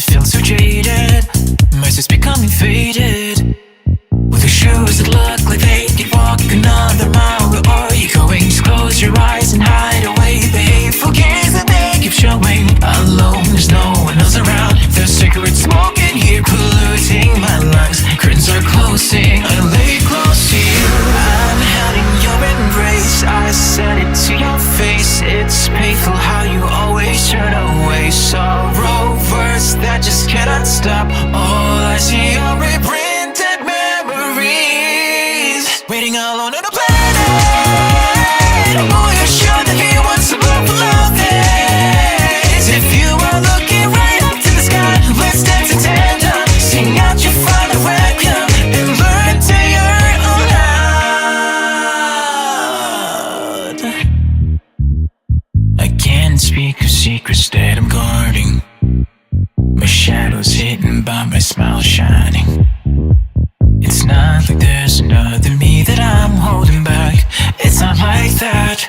feel so jaded. My sights becoming faded. With the shoes that look like they could walk another mile. Where are you going? Just close your eyes and hide away. The hateful gaze that they keep showing. Alone, there's no one else around. There's cigarette smoke in here polluting my lungs. Curtains are closing, I lay close to you. I'm held in your embrace, I said it to your face. It's painful how you always turn away. Sorrow words that just cannot stop. All I see are reprinted memories. Waiting alone on a planet. Boy, you're sure that he wants to blow for love this. If you are looking right up to the sky, let's dance in tandem. Sing out your final requiem and learn to yearn aloud. I can't speak of secrets that I'm guarding. My shadow's hidden by my smile shining. It's not like there's another me that I'm holding back. It's not like that.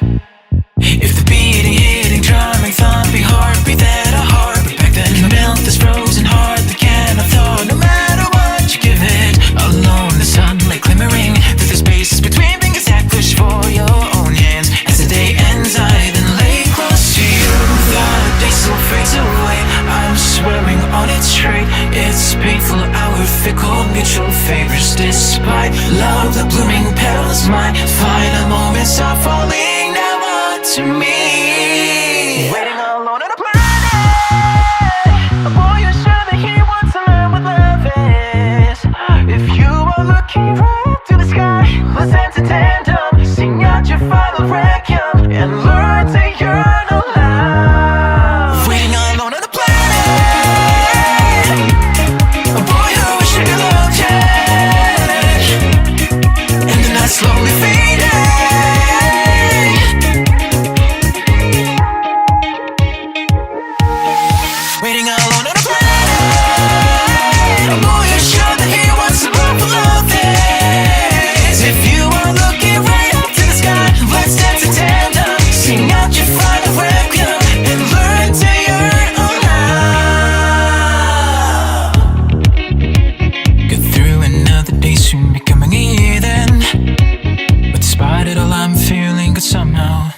If the beating, hitting, drumming, thumping heartbeat that I harbor back then melt this frozen heart that cannot thaw. No matter what you give it, alone the sunlight glimmering through the spaces between fingers that push for your own hands. As the day ends, I then lay close to you. The day still fades away, I'm swearing on its trait. It's painful, our fickle mutual favors. Despite love, the blooming petals might final moments are falling now to me. Waiting alone on a planet. Boy, you're sure that he wants to learn what love is. If you are looking right up to the sky, let's dance in tandem. Sing out your final requiem and learn to yearn aloud. Waiting alone on a planet. Boy, I wish I loved you. And the night slowly fading. Waiting alone on a planet. Boy, you're sure that he wants to blow for love this. If you are looking right up to the sky, let's dance in tandem. Sing out your final requiem and learn to yearn aloud. Get through another day, soon becoming a year then. But despite it all, I'm feeling good somehow.